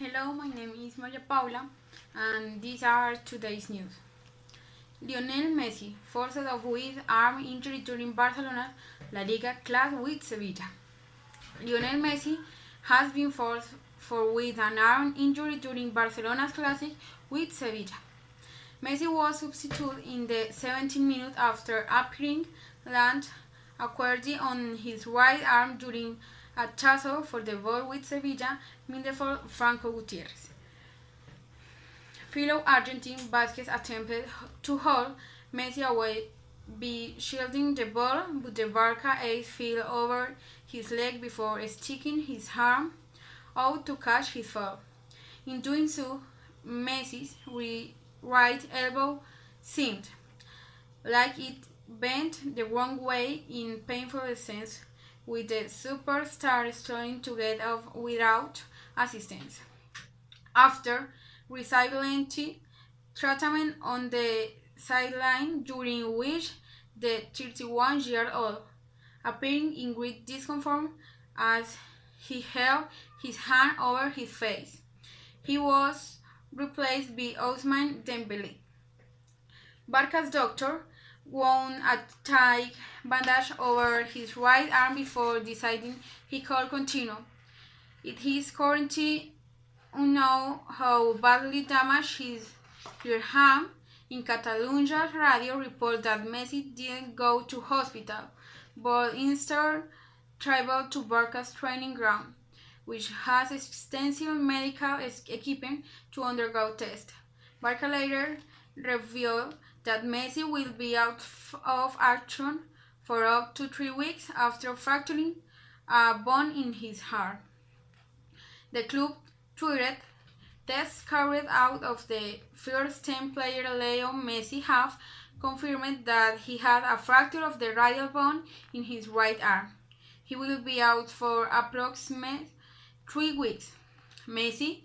Hello, my name is Maria Paula, and these are today's news. Lionel Messi forced off with arm injury during Barcelona La Liga clash with Sevilla. Lionel Messi has been forced for with an arm injury during Barcelona's classic with Sevilla. Messi was substituted in the 17th minute after appearing land a querty on his right arm during a tussle for the ball with Sevilla midfielder Franco Gutierrez. Fellow Argentine Vasquez attempted to hold Messi away by shielding the ball, but the Barca ace fell over his leg before sticking his arm out to catch his fall. In doing so, Messi's right elbow seemed like it bent the wrong way in painful sense, with the superstar struggling to get off without assistance. After receiving treatment on the sideline, during which the 31-year-old appearing in great discomfort as he held his hand over his face. He was replaced by Ousmane Dembele. Barca's doctor wound a tight bandage over his right arm before deciding he could continue. It is currently unknown how badly damaged his rear arm. In Catalonia radio reports that Messi didn't go to hospital, but instead traveled to Barca's training ground, which has extensive medical equipment to undergo tests. Barca later revealed that Messi will be out of action for up to 3 weeks after fracturing a bone in his heart. The club tweeted, "Tests carried out of the first-team player Leo Messi have confirmed that he had a fracture of the radial bone in his right arm. He will be out for approximately 3 weeks. Messi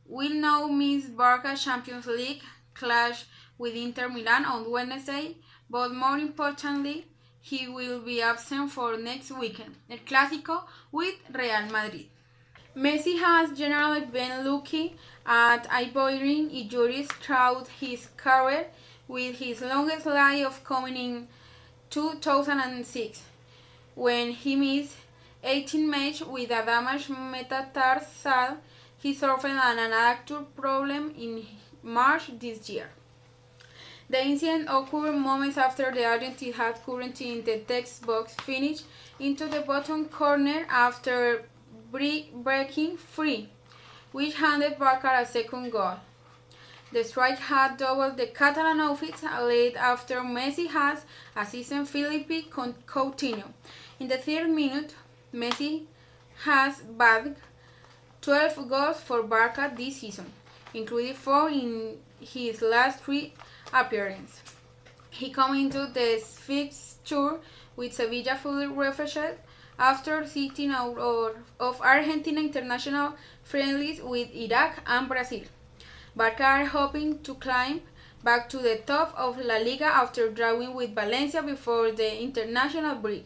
will now miss Barca Champions League clash with Inter Milan on Wednesday, but more importantly, he will be absent for next weekend, El Clásico with Real Madrid." Messi has generally been lucky at avoiding injuries throughout his career, with his longest layoff coming in 2006, when he missed 18 matches with a damaged metatarsal. He suffered an adductor problem in March this year. The incident occurred moments after the Argentine had currently in the text box finished into the bottom corner after breaking free, which handed Barca a second goal. The strike had doubled the Catalan offense lead after Messi has assisted Philippe Coutinho. In the 3rd minute, Messi has bagged 12 goals for Barca this season, including 4 in his last 3 appearances. He came into the fixture with Sevilla fully refreshed after sitting out of Argentina international friendlies with Iraq and Brazil. Barca are hoping to climb back to the top of La Liga after drawing with Valencia before the international break,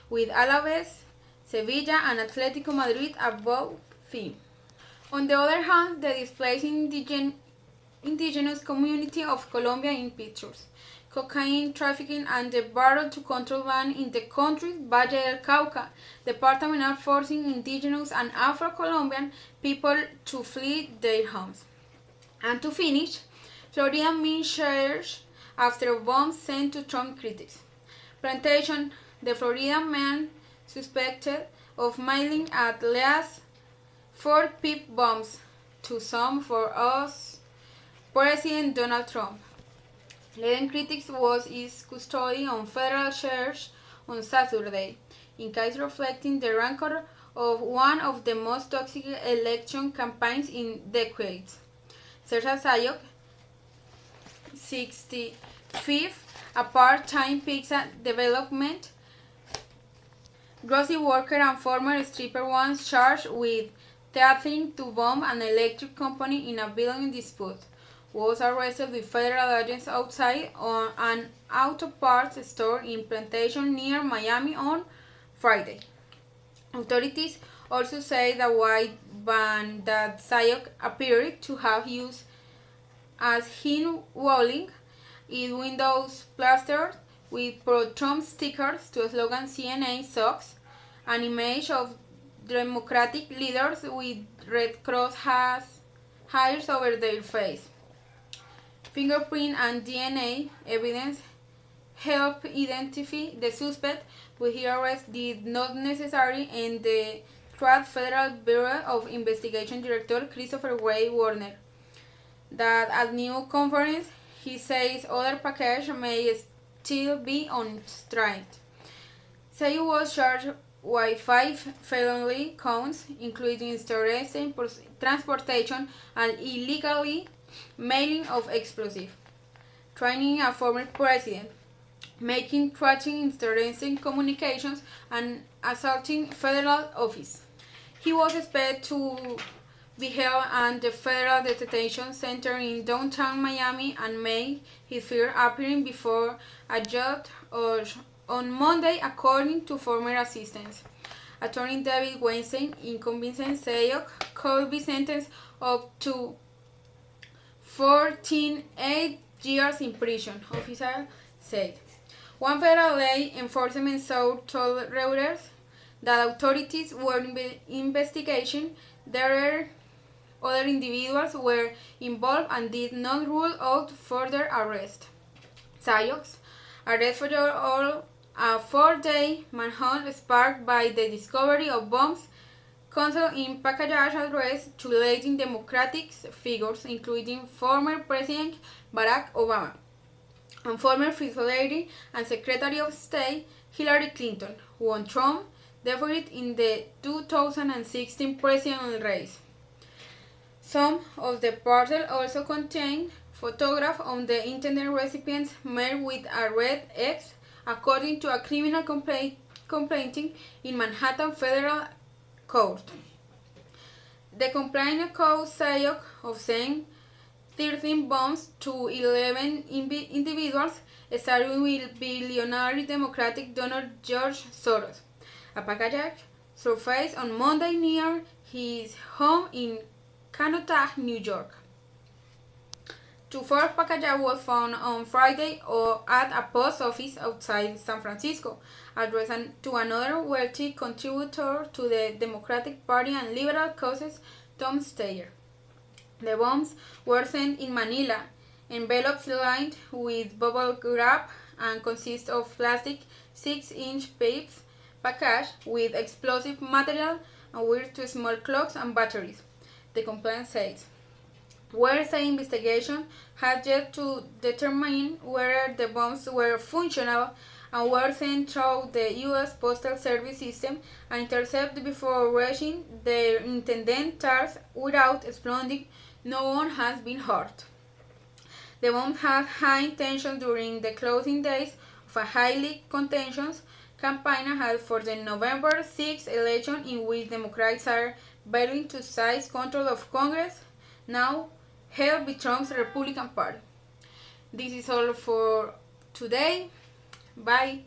with Alaves, Sevilla and Atletico Madrid above them. On the other hand, the displaced indigenous community of Colombia in pictures, cocaine trafficking and the battle to control land in the country's Valle del Cauca department are forcing indigenous and Afro-Colombian people to flee their homes. And to finish, Florida man shares after a bomb sent to Trump critics. Plantation, the Florida man suspected of mailing at least 4 pipe bombs to some for us President Donald Trump. Leading critics was his custody on federal charges on Saturday, in case reflecting the rancor of one of the most toxic election campaigns in decades. Sergio Sayok, 65, a part-time pizza development grocery worker and former stripper, once charged with threatening to bomb an electric company in a building dispute, was arrested with federal agents outside an auto parts store in Plantation near Miami on Friday. Authorities also say the white van that Sayok appeared to have used as him walling its windows plastered with pro-Trump stickers to slogan CNA sucks, an image of Democratic leaders with Red Cross hairs over their face. Fingerprint and DNA evidence helped identify the suspect, but his arrest did not necessarily end the threat. Federal Bureau of Investigation Director Christopher Wray Warner that at new conference he says other packages may still be on strike. Say was charged with 5 felony counts, including storage, transportation, and illegally mailing of explosives, training a former president, making, tracking, interesting communications, and assaulting federal office. He was expected to be held at the Federal Detention Center in downtown Miami and made his first appearance before a judge on Monday, according to former assistants. Attorney David Weinstein, inconvenienced Sayok, could be sentenced up to 14 years in prison, officials said. One federal law enforcement source told Reuters that authorities were investigating their other individuals were involved and did not rule out further arrest. Sayok's arrest followed a 4-day manhunt sparked by the discovery of bombs concealed in package addressed to leading Democratic figures, including former President Barack Obama and former First Lady and Secretary of State Hillary Clinton, who won Trump defeated in the 2016 presidential race. Some of the parcels also contain photographs of the intended recipients marked with a red X, according to a criminal complaint in Manhattan Federal Court. The complaint accused Sayok of sending 13 bombs to 11 individuals, starting with billionaire Democratic donor George Soros. A package surfaced on Monday near his home in Canotah, New York. 2 first packages were found on Friday at a post office outside San Francisco, addressed to another wealthy contributor to the Democratic Party and liberal causes, Tom Steyer. The bombs were sent in Manila, envelopes lined with bubble wrap, and consist of plastic 6-inch pipes packaged with explosive material and wired to small clocks and batteries, the complaint says. Whereas the investigation had yet to determine whether the bombs were functional and were sent through the U.S. Postal Service system and intercepted before reaching their intended targets without exploding, no one has been hurt. The bombs had high tension during the closing days of a highly contentious campaign ahead for the November 6 election, in which Democrats are battling to seize control of Congress, now held by Trump's Republican Party. This is all for today. Bye.